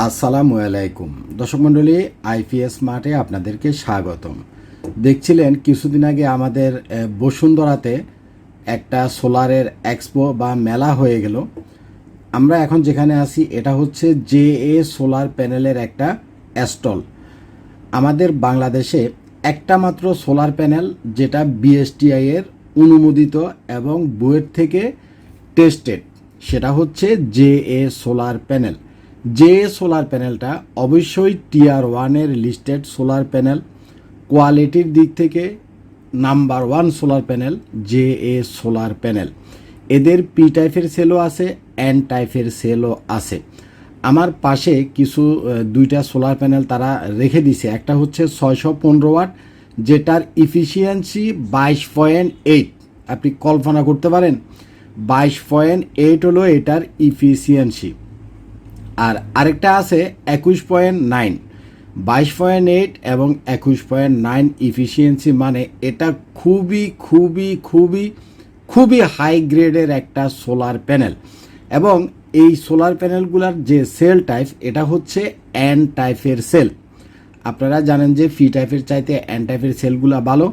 আসসালামু আলাইকুম দর্শক মণ্ডলী, আইপিএস মাঠে আপনাদেরকে স্বাগতম। দেখছিলেন কিছুদিন আগে আমাদের বসুন্ধরাতে একটা সোলারের এক্সপো বা মেলা হয়ে গেল। আমরা এখন যেখানে আছি এটা হচ্ছে জেএ সোলার প্যানেলের একটা স্টল। আমাদের বাংলাদেশে একটা মাত্র সোলার প্যানেল যেটা বিএসটিআই এর অনুমোদিত এবং বুয়েট থেকে টেস্টেড, সেটা হচ্ছে জেএ সোলার প্যানেল। যে সোলার প্যানেলটা অবশ্যই টিয়ার ওয়ানের লিস্টেড সোলার প্যানেল, কোয়ালিটির দিক থেকে number one solar panel JA solar panel. এদের পি টাইপের সেলও আছে, এন টাইপের সেলও আছে। আমার পাশে কিছু দুইটা সোলার প্যানেল তারা রেখে দিছে। একটা হচ্ছে 615 ওয়াট, যেটার ইফিসিয়েন্সি 22.8। আপনি কল্পনা করতে পারেন 22.8 হলো এটার ইফিসিয়েন্সি। আর আরেকটা আছে 21.9, 22.8 এবং 21.9 ইফিসিয়েন্সি। মানে এটা খুবই খুবই খুবই খুবই হাই গ্রেডের একটা সোলার প্যানেল। এবং এই সোলার প্যানেলগুলোর যে সেল টাইপ এটা হচ্ছে এন টাইপের সেল। আপনারা জানেন যে ফি টাইপের চাইতে এন টাইপের সেলগুলো ভালো।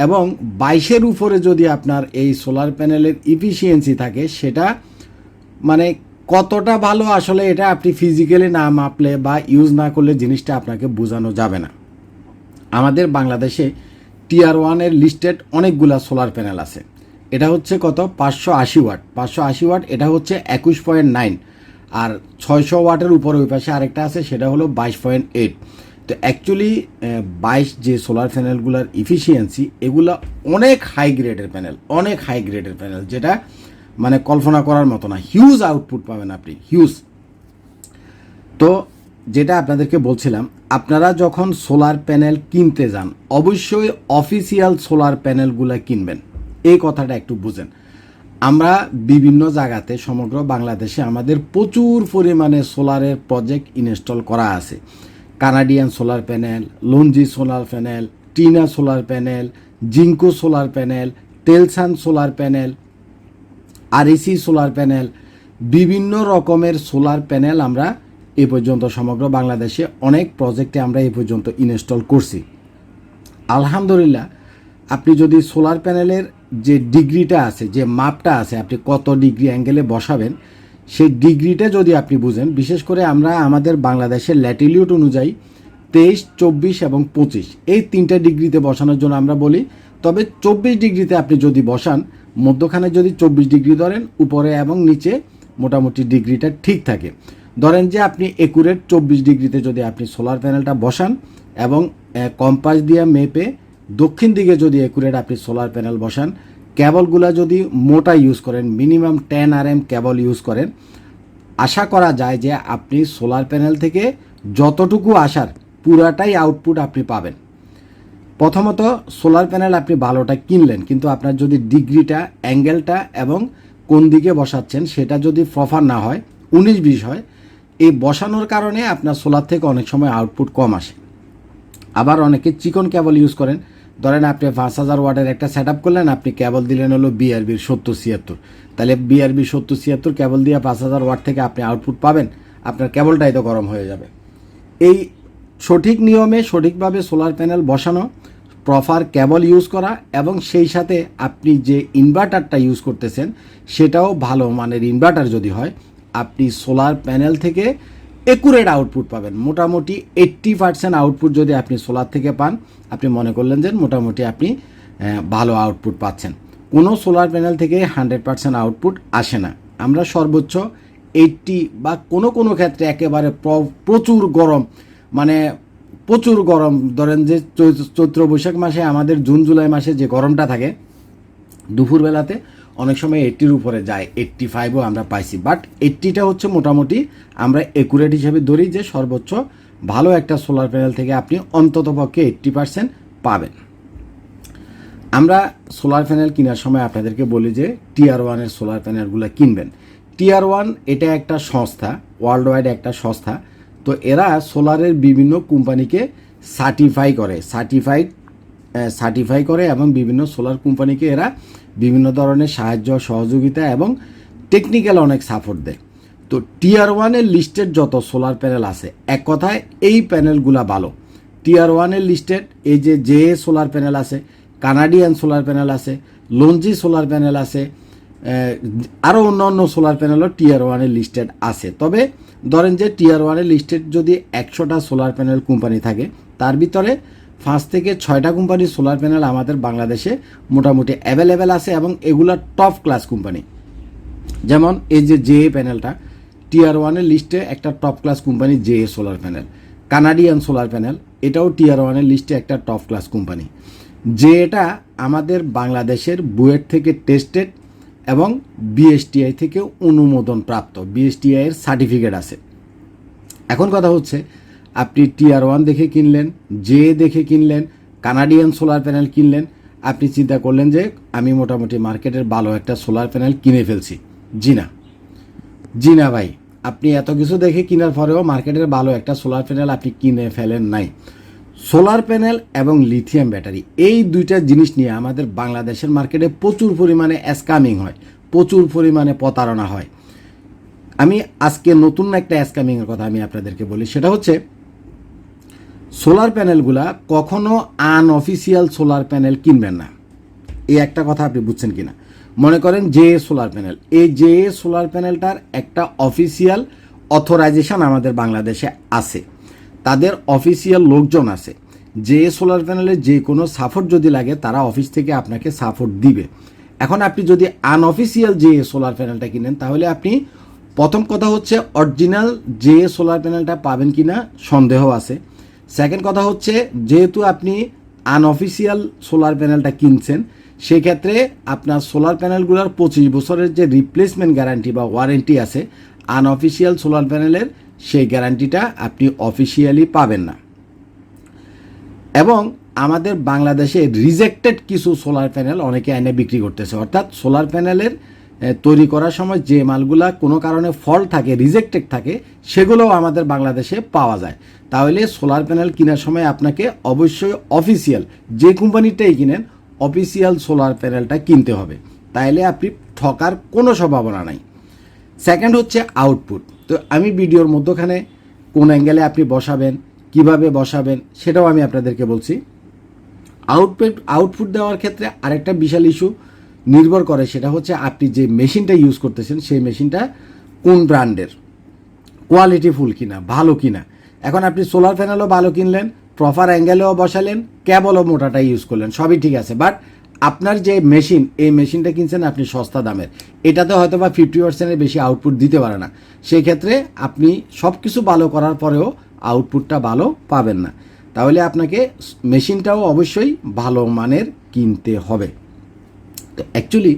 এবং 22-এর উপরে যদি আপনার এই সোলার প্যানেলের ইফিসিয়েন্সি থাকে, সেটা মানে কতটা ভালো আসলে এটা আপনি ফিজিক্যালি না মাপলে বা ইউজ না করলে জিনিসটা আপনাকে বোঝানো যাবে না। আমাদের বাংলাদেশে টিয়ার ওয়ানের লিস্টেড অনেকগুলা সোলার প্যানেল আছে। এটা হচ্ছে কত 580 ওয়াট, 580 ওয়াট এটা হচ্ছে 21.9। আর 600 ওয়াটের উপরে ওই পাশে আরেকটা আছে, সেটা হলো 22.8। তো অ্যাকচুয়ালি 22 যে সোলার প্যানেলগুলোর ইফিসিয়েন্সি এগুলো অনেক হাই গ্রেডের প্যানেল, অনেক হাই গ্রেডের প্যানেল, যেটা মানে কল্পনা করার মতো না। হিউজ আউটপুট পাবেন আপনি, হিউজ। তো যেটা আপনাদেরকে বলছিলাম, আপনারা যখন সোলার প্যানেল কিনতে যান অবশ্যই অফিসিয়াল সোলার প্যানেলগুলো কিনবেন, এই কথাটা একটু বুঝেন। আমরা বিভিন্ন জায়গাতে সমগ্র বাংলাদেশে আমাদের প্রচুর পরিমাণে সোলারের প্রজেক্ট ইনস্টল করা আছে। Canadian solar panel, Longi solar panel, Trina solar panel, Jinko solar panel, Talesun solar panel, REC solar panel, বিভিন্ন রকমের সোলার প্যানেল আমরা এ পর্যন্ত সমগ্র বাংলাদেশে অনেক প্রজেক্টে আমরা এ পর্যন্ত ইনস্টল করছি। আলহামদুলিল্লাহ, আপনি যদি সোলার প্যানেলের যে ডিগ্রিটা আছে, যে মাপটা আছে, আপনি কত ডিগ্রি অ্যাঙ্গেলে বসাবেন সেই ডিগ্রিটা যদি আপনি বুঝেন, বিশেষ করে আমরা আমাদের বাংলাদেশের ল্যাটিলিউড অনুযায়ী 23, 24 এবং 25 এই তিনটা ডিগ্রিতে বসানোর জন্য আমরা বলি। তবে 24 ডিগ্রিতে আপনি যদি বসান, মধ্যখানে যদি 24 ডিগ্রি ধরেন, উপরে এবং নিচে মোটামুটি ডিগ্রিটা ঠিক থাকে। ধরেন যে আপনি একুরেট 24 ডিগ্রিতে যদি আপনি সোলার প্যানেলটা বসান এবং কম্পাস দিয়ে মেপে দক্ষিণ দিকে যদি একুরেট আপনি সোলার প্যানেল বসান, কেবলগুলো যদি মোটা ইউজ করেন, মিনিমাম 10 RM কেবল ইউজ করেন, আশা করা যায় যে আপনি সোলার প্যানেল থেকে যতটুকু আসার পুরাটাই আউটপুট আপনি পাবেন। প্রথমত সোলার প্যানেল আপনি ভালোটা কিনলেন, কিন্তু আপনার যদি ডিগ্রিটা, অ্যাঙ্গেলটা এবং কোন দিকে বসাচ্ছেন সেটা যদি প্রপার না হয়, 19-20 হয়, এই বসানোর কারণে আপনার সোলার থেকে অনেক সময় আউটপুট কম আসে। আবার অনেকে চিকন কেবল ইউজ করেন। ধরেন আপনি 5000 ওয়াটের একটা সেট আপ করলেন, আপনি কেবল দিলেন হলো বিআরবির 70-76, তাহলে বিআরবি 70-76 কেবল দিয়ে 5000 ওয়াট থেকে আপনি আউটপুট পাবেন, আপনার কেবলটাই তো গরম হয়ে যাবে। এই সঠিক নিয়মে সঠিকভাবে সোলার প্যানেল বসানো, প্রপার কেবল ইউজ করা এবং সেই সাথে আপনি যে ইনভার্টারটা ইউজ করতেছেন সেটাও ভালো মানের ইনভার্টার যদি হয়, আপনি সোলার প্যানেল থেকে একুরেট আউটপুট পাবেন। মোটামুটি 80% আউটপুট যদি আপনি সোলার থেকে পান, আপনি মনে করলেন যে মোটামুটি আপনি ভালো আউটপুট পাচ্ছেন। কোনো সোলার প্যানেল থেকে 100% আউটপুট আসে না। আমরা সর্বোচ্চ 80 বা কোনো কোনো ক্ষেত্রে একেবারে প্রচুর গরম, মানে প্রচুর গরম, ধরেন যে চৈত্র বৈশাখ মাসে আমাদের জুন জুলাই মাসে যে গরমটা থাকে, দুপুরবেলাতে অনেক সময় 80-র উপরে যায়, 85ও আমরা পাইছি। বাট 80টা হচ্ছে মোটামুটি আমরা একুরেট হিসেবে ধরি যে সর্বোচ্চ ভালো একটা সোলার প্যানেল থেকে আপনি অন্ততপক্ষে 80% পাবেন। আমরা সোলার প্যানেল কেনার সময় আপনাদেরকে বলি যে টিয়ার ওয়ানের সোলার প্যানেলগুলো কিনবেন। টিয়ার ওয়ান এটা একটা সংস্থা, ওয়ার্ল্ড ওয়াইড একটা সংস্থা। তো এরা সোলারের বিভিন্ন কোম্পানিকে সার্টিফাই করে এবং বিভিন্ন সোলার কোম্পানিকে এরা বিভিন্ন ধরনের সাহায্য সহযোগিতা এবং টেকনিক্যাল অনেক সাপোর্ট দেয়। তো তো টিয়ার ওয়ানের লিস্টেড যত সোলার প্যানেল আছে, এক কথায় এই প্যানেলগুলা ভালো। টিয়ার ওয়ানের লিস্টেড এই যে সোলার প্যানেল আছে, কানাডিয়ান সোলার প্যানেল আছে, লঞ্জি সোলার প্যানেল আছে, আরও অন্য সোলার প্যানেলও টিয়ার ওয়ানের লিস্টেড আছে। তবে ধরেন যে টিয়ার ওয়ানের লিস্টেড যদি 100টা সোলার প্যানেল কোম্পানি থাকে, তার ভিতরে 5 থেকে 6টা কোম্পানির সোলার প্যানেল আমাদের বাংলাদেশে মোটামুটি অ্যাভেলেবেল আছে এবং এগুলা টপ ক্লাস কোম্পানি। যেমন এই যে প্যানেলটা টিয়ার ওয়ানের লিস্টে একটা top class company solar panel. Canadian solar panel এটাও টিয়ার ওয়ানের লিস্টে একটা টপ ক্লাস কোম্পানি। এটা আমাদের বাংলাদেশের বুয়েট থেকে টেস্টেড এবং বিএসটিআই থেকে অনুমোদন প্রাপ্ত, বিএসটিআই এর সার্টিফিকেট আছে। এখন কথা হচ্ছে আপনি টিয়ার ওয়ান দেখে কিনলেন, দেখে কিনলেন, কানাডিয়ান সোলার প্যানেল কিনলেন, আপনি চিন্তা করলেন যে আমি মোটামুটি মার্কেটের ভালো একটা সোলার প্যানেল কিনে ফেলছি। জি না ভাই, আপনি এত কিছু দেখে কেনার পরেও মার্কেটের ভালো একটা সোলার প্যানেল আপনি কিনে ফেলেন নাই। সোলার প্যানেল এবং লিথিয়াম ব্যাটারি এই দুইটা জিনিস নিয়ে আমাদের বাংলাদেশের মার্কেটে প্রচুর পরিমাণে স্ক্যামিং হয়, প্রচুর পরিমাণে প্রতারণা হয়। আমি আজকে নতুন একটা স্ক্যামিংয়ের কথা আমি আপনাদেরকে বলি, সেটা হচ্ছে সোলার প্যানেলগুলা কখনো আনঅফিসিয়াল সোলার প্যানেল কিনবেন না। এই একটা কথা আপনি বুঝছেন কিনা? মনে করেন সোলার প্যানেল, এই সোলার প্যানেলটার একটা অফিসিয়াল অথরাইজেশন আমাদের বাংলাদেশে আছে, তাদের অফিসিয়াল লোকজন আছে। সোলার প্যানেলের যে কোনো সাপোর্ট যদি লাগে তারা অফিস থেকে আপনাকে সাপোর্ট দিবে। এখন আপনি যদি আনঅফিসিয়াল সোলার প্যানেলটা কিনেন, তাহলে আপনি প্রথম কথা হচ্ছে অরিজিনাল সোলার প্যানেলটা পাবেন কিনা সন্দেহ আছে। সেকেন্ড কথা হচ্ছে যেহেতু আপনি আনঅফিসিয়াল সোলার প্যানেলটা কিনছেন, সেক্ষেত্রে আপনার সোলার প্যানেলগুলোর 25 বছরের যে রিপ্লেসমেন্ট গ্যারান্টি বা ওয়ারেন্টি আছে, আনঅফিসিয়াল সোলার প্যানেলের সেই গ্যারান্টিটা আপনি অফিসিয়ালি পাবেন না। এবং আমাদের বাংলাদেশে রিজেক্টেড কিছু সোলার প্যানেল অনেকে এনে বিক্রি করতেছে, অর্থাৎ সোলার প্যানেলের তৈরি করার সময় যে মালগুলা কোনো কারণে ফল্ট থাকে, রিজেক্টেড থাকে, সেগুলোও আমাদের বাংলাদেশে পাওয়া যায়। তাহলে সোলার প্যানেল কেনার সময় আপনাকে অবশ্যই অফিসিয়াল, যে কোম্পানিটাই কিনেন, অফিসিয়াল সোলার প্যানেলটা কিনতে হবে, তাইলে আপনি ঠকার কোনো সম্ভাবনা নাই। সেকেন্ড হচ্ছে আউটপুট। তো আমি ভিডিওর মধ্যখানে কোন অ্যাঙ্গেলে আপনি বসাবেন, কিভাবে বসাবেন, সেটাও আমি আপনাদেরকে বলছি। আউটপুট দেওয়ার ক্ষেত্রে আরেকটা বিশাল ইস্যু নির্ভর করে, সেটা হচ্ছে আপনি যে মেশিনটা ইউজ করতেছেন সেই মেশিনটা কোন ব্র্যান্ডের, কোয়ালিটিফুল কিনা, ভালো কিনা। এখন আপনি সোলার প্যানেলও ভালো কিনলেন, প্রপার অ্যাঙ্গেলেও বসালেন, কেবলও মোটাটা ইউজ করলেন, সবই ঠিক আছে, বাট আপনার যে মেশিন, এই মেশিনটা কিনছেন আপনি সস্তা দামের, এটাতে হয়তো বা 50%-এর বেশি আউটপুট দিতে পারে না। সেই ক্ষেত্রে আপনি সব কিছু ভালো করার পরেও আউটপুটটা ভালো পাবেন না। তাহলে আপনাকে মেশিনটাও অবশ্যই ভালো মানের কিনতে হবে। তো actually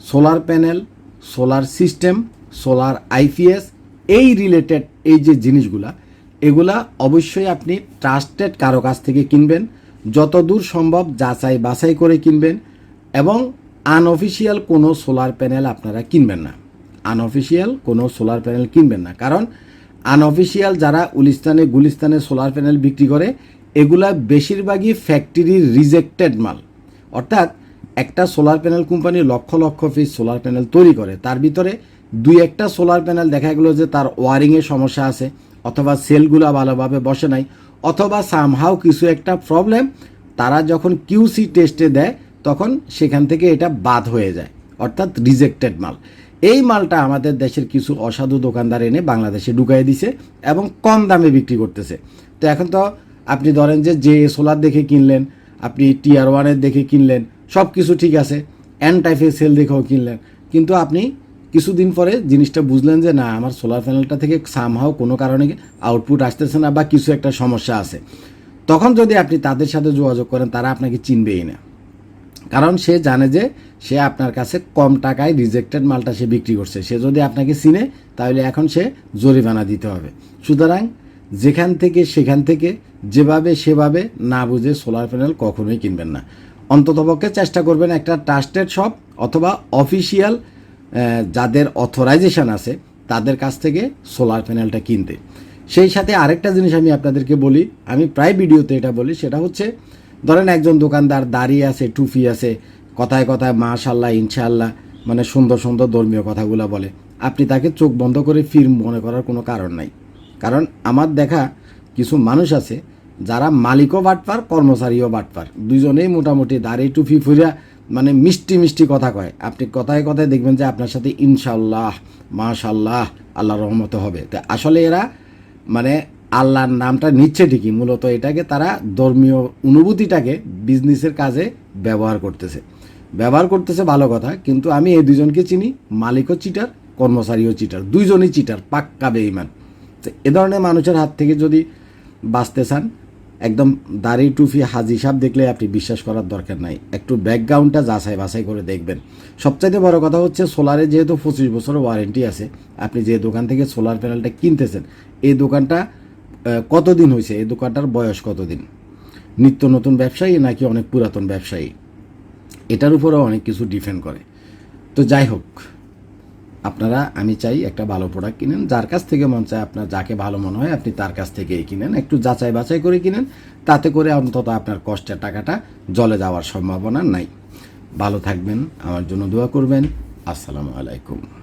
solar panel, solar system, solar IPS, এই রিলেটেড এই যে জিনিসগুলা, এগুলা অবশ্যই আপনি ট্রাস্টেড কারো কাছ থেকে কিনবেন, যতদূর সম্ভব যাচাই বাছাই করে কিনবেন, এবং আনঅফিসিয়াল কোনো সোলার প্যানেল আপনারা কিনবেন না। আনঅফিসিয়াল কোনো সোলার প্যানেল কিনবেন না, কারণ আনঅফিসিয়াল যারা গুলিস্তানে সোলার প্যানেল বিক্রি করে, এগুলা বেশিরভাগই ফ্যাক্টরির রিজেক্টেড মাল। অর্থাৎ একটা solar panel company lakh lakh piece solar panel তৈরি করে, তার ভিতরে 2-1টা সোলার প্যানেল দেখা গেলো যে তার ওয়ারিংয়ে সমস্যা আছে, অথবা সেলগুলা ভালোভাবে বসে নাই, অথবা সামহাও কিছু একটা প্রবলেম, তারা যখন কিউসি টেস্টে দেয় তখন সেখান থেকে এটা বাদ হয়ে যায়, অর্থাৎ রিজেক্টেড মাল। এই মালটা আমাদের দেশের কিছু অসাধু দোকানদার এনে বাংলাদেশে ঢুকাই দিছে এবং কম দামে বিক্রি করতেছে। তো এখন তো আপনি ধরেন যে সোলার দেখে কিনলেন, আপনি টিয়ার ওয়ানের দেখে কিনলেন, সব কিছু ঠিক আছে, এন টাইপের সেল দেখেও কিনলেন, কিন্তু আপনি কিছুদিন পরে জিনিসটা বুঝলেন যে না, আমার সোলার প্যানেলটা থেকে সামহাও কোনো কারণে আউটপুট আসতেছে না বা কিছু একটা সমস্যা আছে। তখন যদি আপনি তাদের সাথে যোগাযোগ করেন, তারা আপনাকে চিনবেই না, কারণ সে জানে যে সে আপনার কাছে কম টাকায় রিজেক্টেড মালটা সে বিক্রি করছে। সে যদি আপনাকে চিনে, তাহলে এখন সে জরিমানা দিতে হবে। সুতরাং যেখান থেকে সেখান থেকে যেভাবে সেভাবে না বুঝে সোলার প্যানেল কখনোই কিনবেন না। অন্ততপক্ষে চেষ্টা করবেন একটা ট্রাস্টেড শপ অথবা অফিসিয়াল যাদের অথরাইজেশন আছে তাদের কাছ থেকে সোলার প্যানেলটা কিনতে। সেই সাথে আরেকটা জিনিস আমি আপনাদেরকে বলি, আমি প্রায় ভিডিওতে এটা বলি, সেটা হচ্ছে ধরেন একজন দোকানদার দাঁড়িয়ে আছে, টুপি আছে, কথায় কথায় মাশাআল্লাহ ইনশাআল্লাহ মানে সুন্দর সুন্দর ধর্মীয় কথাগুলো বলে, আপনি তাকে চোখ বন্ধ করে ফির মনে করার কোনো কারণ নাই। কারণ আমার দেখা কিছু মানুষ আছে যারা মালিকও বাটপার, কর্মচারীও বাটপার, দুজনেই মোটামুটি দাড়ি টুপি ফুরিয়া মানে মিষ্টি মিষ্টি কথা কয়। আপনি কথায় কথায় দেখবেন যে আপনার সাথে ইনশাল্লাহ, মাশাল্লাহ, আল্লাহর রহমতে হবে। তো আসলে এরা মানে আল্লাহর নামটা নিচ্ছে ঠিকই, মূলত এটাকে তারা ধর্মীয় অনুভূতিটাকে বিজনেসের কাজে ব্যবহার করতেছে ভালো কথা। কিন্তু আমি এই দুজনকে চিনি, মালিকও চিটার, কর্মচারীও চিটার, দুইজনই চিটার, পাক্কা বেঈমান। তো এ ধরনের মানুষের হাত থেকে যদি বাঁচতে চান, একদম দাড়ি টুপি হাজি সাহেব দেখলে আপনি বিশ্বাস করার দরকার নাই, একটু ব্যাকগ্রাউন্ডটা যাচাই বাছাই করে দেখবেন। সবচাইতে বড় কথা হচ্ছে সোলারে যেহেতু 25 বছরের ওয়ারেন্টি আছে, আপনি যে দোকান থেকে সোলার প্যানেলটা কিনতেছেন এই দোকানটা কতদিন হয়েছে, এই দোকানটার বয়স কতদিন, নিত্য নতুন ব্যবসায়ী নাকি অনেক পুরাতন ব্যবসায়ী, এটার উপরেও অনেক কিছু ডিপেন্ড করে। তো যাই হোক, আপনারা আমি চাই একটা ভালো প্রোডাক্ট কিনেন, যার কাছ থেকে মন চায় আপনার যাকে ভালো মনে হয় আপনি তার কাছ থেকেই কিনেন, একটু যাচাই বাছাই করে কিনেন, তাতে করে অন্তত আপনার কষ্টের টাকাটা জলে যাওয়ার সম্ভাবনা নাই। ভালো থাকবেন, আমার জন্য দোয়া করবেন। আসসালামু আলাইকুম।